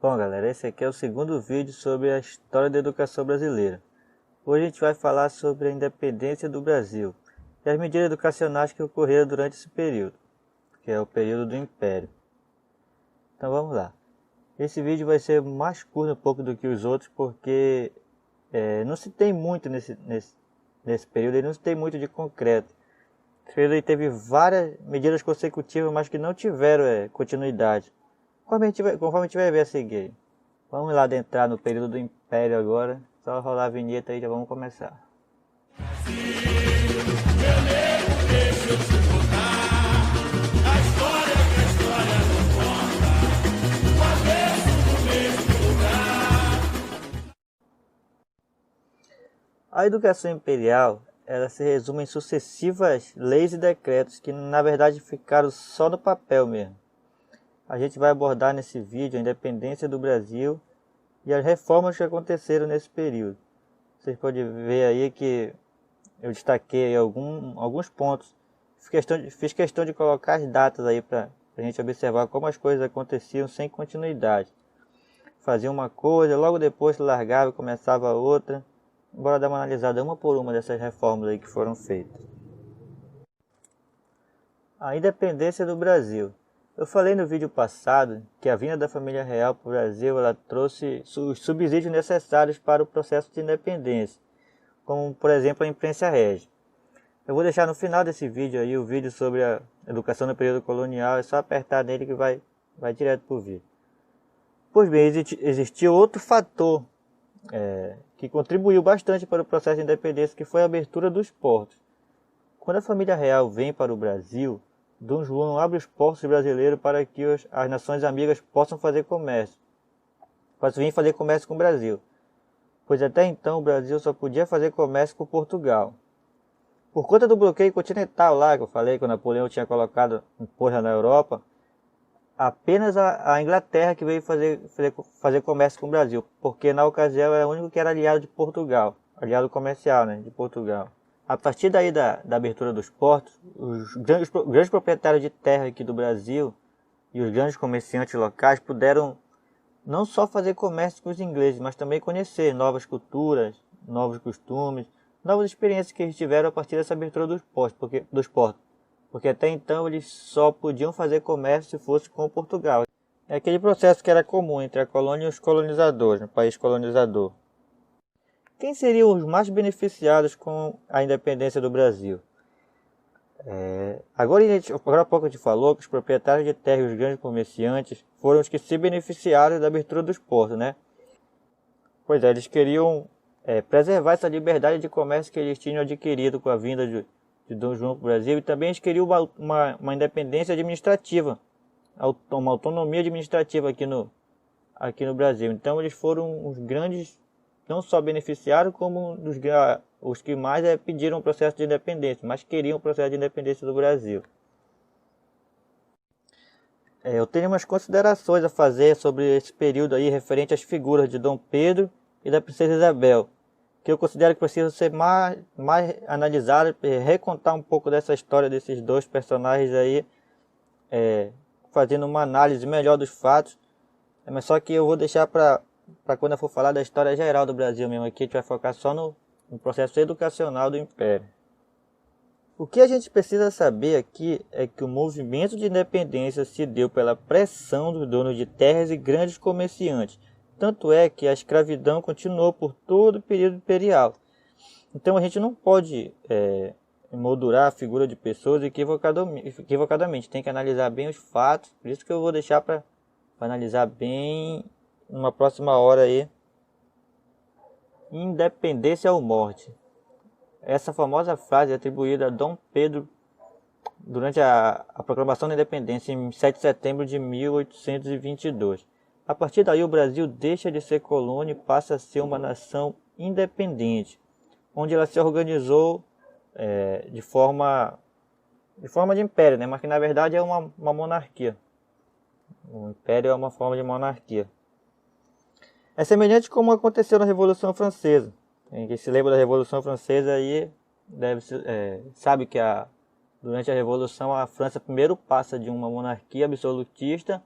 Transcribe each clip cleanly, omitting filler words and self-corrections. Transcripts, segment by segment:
Bom galera, esse aqui é o segundo vídeo sobre a história da educação brasileira. Hoje a gente vai falar sobre a independência do Brasil e as medidas educacionais que ocorreram durante esse período, que é o período do Império. Então vamos lá. Esse vídeo vai ser mais curto um pouco do que os outros, porque não se tem muito nesse período, ele não se tem muito de concreto. Esse período aí teve várias medidas consecutivas, mas que não tiveram continuidade. Conforme a gente vai ver a seguir. Vamos lá adentrar no período do Império agora. Só rolar a vinheta aí e já vamos começar. A educação imperial, ela se resume em sucessivas leis e decretos que na verdade ficaram só no papel mesmo. A gente vai abordar nesse vídeo a independência do Brasil e as reformas que aconteceram nesse período. Vocês podem ver aí que eu destaquei alguns pontos. Fiz questão de colocar as datas aí para a gente observar como as coisas aconteciam sem continuidade. Fazia uma coisa, logo depois largava e começava outra. Bora dar uma analisada uma por uma dessas reformas aí que foram feitas. A independência do Brasil. Eu falei no vídeo passado que a vinda da família real para o Brasil ela trouxe os subsídios necessários para o processo de independência, como por exemplo a imprensa régia. Eu vou deixar no final desse vídeo aí o vídeo sobre a educação no período colonial, é só apertar nele que vai direto para o vídeo. Pois bem, existiu outro fator que contribuiu bastante para o processo de independência, que foi a abertura dos portos. Quando a família real vem para o Brasil, Dom João abre os portos brasileiros para que as nações amigas possam fazer comércio. Possam vir fazer comércio com o Brasil. Pois até então o Brasil só podia fazer comércio com Portugal. Por conta do bloqueio continental lá, que eu falei que o Napoleão tinha colocado um porra na Europa, apenas a Inglaterra que veio fazer comércio com o Brasil. Porque na ocasião era o único que era aliado de Portugal. Aliado comercial, né, de Portugal. A partir daí da abertura dos portos, os grandes proprietários de terra aqui do Brasil e os grandes comerciantes locais puderam não só fazer comércio com os ingleses, mas também conhecer novas culturas, novos costumes, novas experiências que eles tiveram a partir dessa abertura dos portos. Porque até então eles só podiam fazer comércio se fosse com Portugal. É aquele processo que era comum entre a colônia e os colonizadores, no país colonizador. Quem seriam os mais beneficiados com a independência do Brasil? Agora há pouco a gente falou que os proprietários de terra e os grandes comerciantes foram os que se beneficiaram da abertura dos portos, né? Pois é, eles queriam preservar essa liberdade de comércio que eles tinham adquirido com a vinda de Dom João para o Brasil, e também eles queriam uma independência administrativa, uma autonomia administrativa aqui no Brasil. Então eles foram os grandes, não só beneficiaram, como os que mais pediram o processo de independência, mas queriam o processo de independência do Brasil. Eu tenho umas considerações a fazer sobre esse período aí referente às figuras de Dom Pedro e da Princesa Isabel, que eu considero que precisa ser mais analisado, recontar um pouco dessa história desses dois personagens aí, fazendo uma análise melhor dos fatos, mas só que eu vou deixar para quando eu for falar da história geral do Brasil mesmo. Aqui a gente vai focar só no processo educacional do Império. O que a gente precisa saber aqui é que o movimento de independência se deu pela pressão dos donos de terras e grandes comerciantes. Tanto é que a escravidão continuou por todo o período imperial. Então a gente não pode moldurar a figura de pessoas equivocadamente. Tem que analisar bem os fatos. Por isso que eu vou deixar para analisar bem numa próxima hora aí. Independência ou morte. Essa famosa frase é atribuída a Dom Pedro durante a proclamação da independência em 7 de setembro de 1822. A partir daí o Brasil deixa de ser colônia e passa a ser uma nação independente, onde ela se organizou de forma de império, né? Mas que na verdade é uma monarquia. O império é uma forma de monarquia. É semelhante como aconteceu na Revolução Francesa. Quem se lembra da Revolução Francesa aí sabe que durante a Revolução a França primeiro passa de uma monarquia absolutista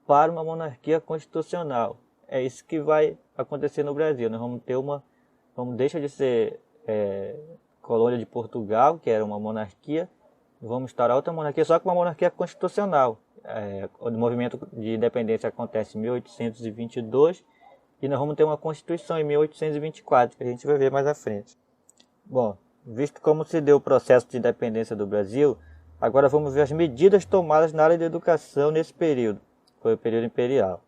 para uma monarquia constitucional. É isso que vai acontecer no Brasil. Nós vamos deixar de ser colônia de Portugal, que era uma monarquia, vamos instaurar outra monarquia, só que uma monarquia constitucional. O movimento de independência acontece em 1822 e nós vamos ter uma Constituição em 1824, que a gente vai ver mais à frente. Bom, visto como se deu o processo de independência do Brasil, agora vamos ver as medidas tomadas na área de educação nesse período. Foi o período imperial.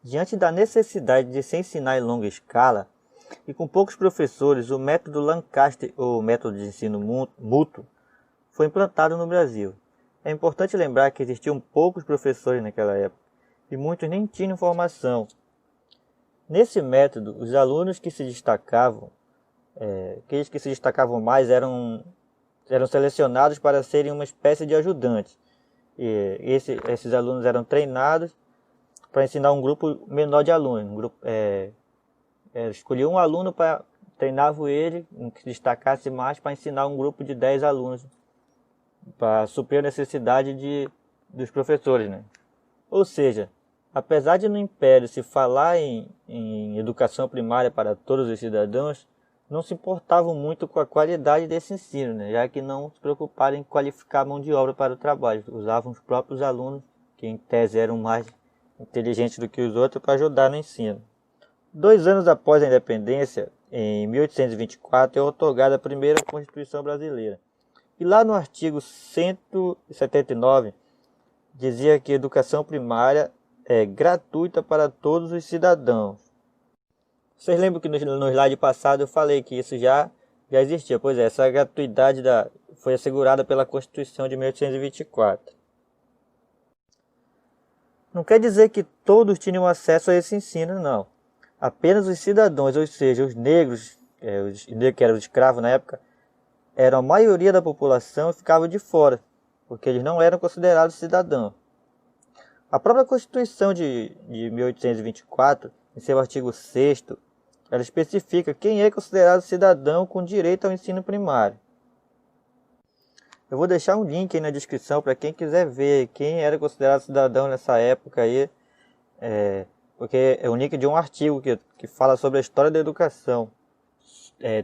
Diante da necessidade de se ensinar em longa escala, e com poucos professores, o método Lancaster, ou método de ensino mútuo, foi implantado no Brasil. É importante lembrar que existiam poucos professores naquela época, e muitos nem tinham formação. Nesse método, os alunos que se destacavam, aqueles que se destacavam mais eram selecionados para serem uma espécie de ajudantes. E esses alunos eram treinados para ensinar um grupo menor de alunos. Escolhia um aluno para treinava ele, que se destacasse mais, para ensinar um grupo de 10 alunos, para suprir a necessidade dos professores, né? Ou seja, apesar de no Império se falar em educação primária para todos os cidadãos, não se importavam muito com a qualidade desse ensino, né? Já que não se preocuparam em qualificar a mão de obra para o trabalho. Usavam os próprios alunos, que em tese eram mais inteligentes do que os outros, para ajudar no ensino. 2 anos após a independência, em 1824, é outorgada a primeira Constituição brasileira. E lá no artigo 179, dizia que a educação primária é gratuita para todos os cidadãos. Vocês lembram que no slide passado eu falei que isso já existia? Pois é, essa gratuidade foi assegurada pela Constituição de 1824. Não quer dizer que todos tinham acesso a esse ensino, não. Apenas os cidadãos, ou seja, os negros, que eram os escravos na época, eram a maioria da população e ficavam de fora, porque eles não eram considerados cidadãos. A própria Constituição de 1824, em seu artigo 6º, ela especifica quem é considerado cidadão com direito ao ensino primário. Eu vou deixar um link aí na descrição para quem quiser ver quem era considerado cidadão nessa época aí, porque é o link de um artigo que fala sobre a história da educação,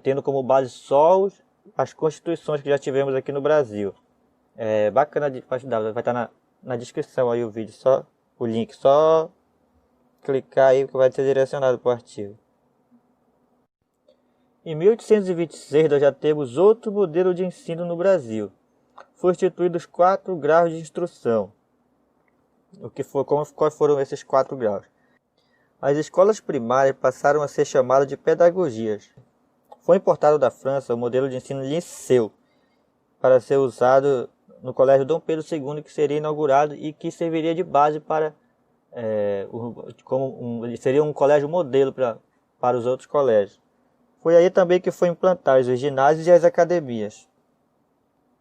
tendo como base só as constituições que já tivemos aqui no Brasil. É bacana de estudar, vai estar na descrição aí o vídeo, só o link, só clicar aí que vai ser direcionado para o artigo. Em 1826 nós já temos outro modelo de ensino no Brasil. Foi instituídos 4 graus de instrução. Quais foram esses 4 graus? As escolas primárias passaram a ser chamadas de pedagogias. Foi importado da França o modelo de ensino Liceu, para ser usado no Colégio Dom Pedro II, que seria inaugurado e que serviria de base para seria um colégio modelo para os outros colégios. Foi aí também que foi implantados os ginásios e as academias.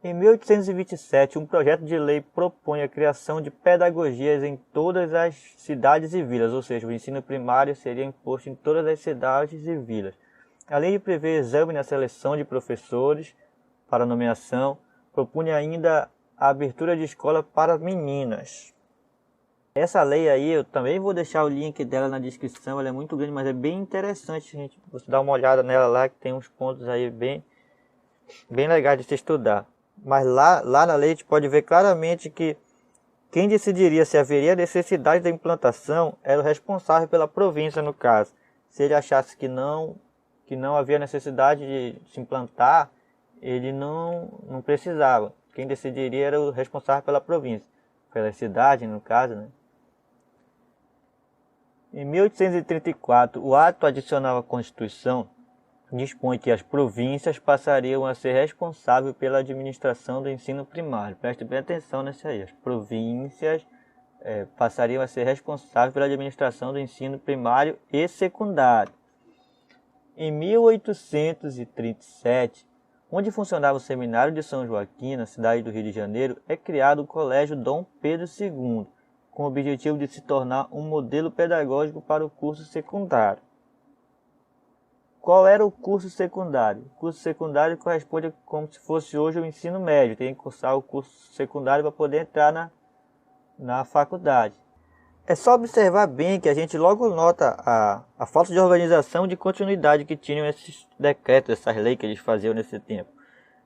Em 1827, um projeto de lei propõe a criação de pedagogias em todas as cidades e vilas, ou seja, o ensino primário seria imposto em todas as cidades e vilas. Além de prever exame na seleção de professores para nomeação, propunha ainda a abertura de escola para meninas. Essa lei aí, eu também vou deixar o link dela na descrição, ela é muito grande, mas é bem interessante, gente. Você dá uma olhada nela lá, que tem uns pontos aí bem legais de se estudar. Mas lá na lei a gente pode ver claramente que quem decidiria se haveria necessidade da implantação era o responsável pela província, no caso. Se ele achasse que não havia necessidade de se implantar, ele não precisava. Quem decidiria era o responsável pela província, pela cidade, no caso, né? Em 1834, o ato adicional à Constituição dispõe que as províncias passariam a ser responsáveis pela administração do ensino primário. Preste bem atenção nisso aí. As províncias passariam a ser responsáveis pela administração do ensino primário e secundário. Em 1837, onde funcionava o Seminário de São Joaquim, na cidade do Rio de Janeiro, é criado o Colégio Dom Pedro II, com o objetivo de se tornar um modelo pedagógico para o curso secundário. Qual era o curso secundário? O curso secundário corresponde como se fosse hoje o ensino médio. Tem que cursar o curso secundário para poder entrar na faculdade. É só observar bem que a gente logo nota a falta de organização e de continuidade que tinham esses decretos, essas leis que eles faziam nesse tempo.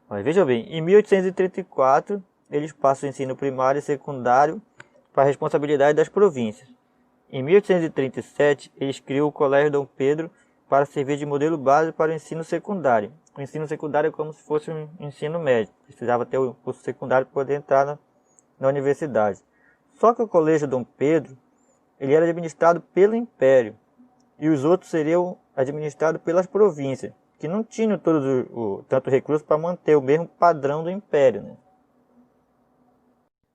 Mas veja bem, em 1834 eles passam o ensino primário e secundário para a responsabilidade das províncias. Em 1837 eles criam o Colégio Dom Pedro para servir de modelo base para o ensino secundário. O ensino secundário é como se fosse um ensino médio, precisava ter o curso secundário para poder entrar na universidade. Só que o Colégio Dom Pedro ele era administrado pelo Império e os outros seriam administrados pelas províncias, que não tinham tanto recurso para manter o mesmo padrão do Império, né?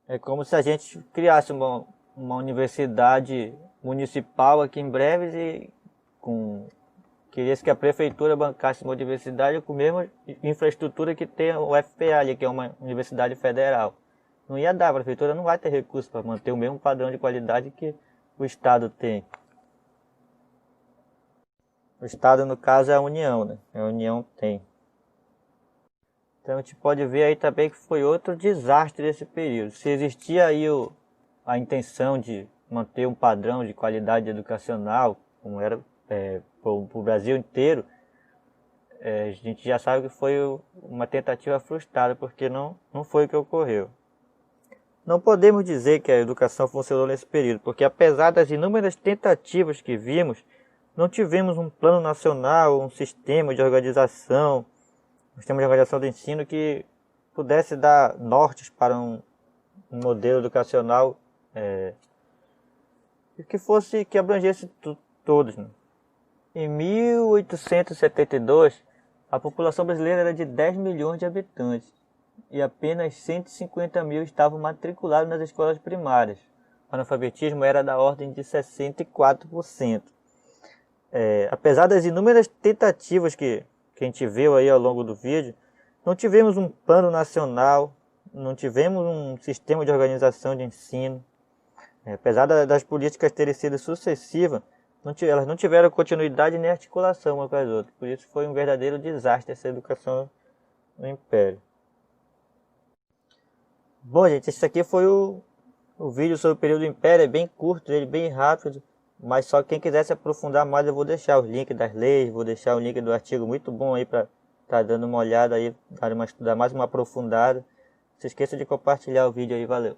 É como se a gente criasse uma universidade municipal aqui em Breves e queria que a prefeitura bancasse uma universidade com a mesma infraestrutura que tem o FPA ali, que é uma universidade federal. Não ia dar, a prefeitura não vai ter recurso para manter o mesmo padrão de qualidade que o Estado tem. O Estado, no caso, é a União, né? A União tem. Então a gente pode ver aí também que foi outro desastre desse período. Se existia aí a intenção de manter um padrão de qualidade educacional, como era para o Brasil inteiro, a gente já sabe que foi uma tentativa frustrada, porque não foi o que ocorreu. Não podemos dizer que a educação funcionou nesse período, porque apesar das inúmeras tentativas que vimos, não tivemos um plano nacional, um sistema de organização do ensino que pudesse dar nortes para um modelo educacional que abrangesse todos, né? Em 1872, a população brasileira era de 10 milhões de habitantes e apenas 150 mil estavam matriculados nas escolas primárias. O analfabetismo era da ordem de 64%. Apesar das inúmeras tentativas que a gente viu aí ao longo do vídeo, não tivemos um plano nacional, não tivemos um sistema de organização de ensino. Apesar das políticas terem sido sucessivas, elas não tiveram continuidade nem articulação uma com as outras. Por isso foi um verdadeiro desastre essa educação no Império. Bom, gente, esse aqui foi o vídeo sobre o período do Império. É bem curto, ele bem rápido. Mas só quem quiser se aprofundar mais, eu vou deixar os links das leis, vou deixar o link do artigo muito bom aí para estar dando uma olhada aí, dar mais uma aprofundada. Não se esqueça de compartilhar o vídeo aí, valeu!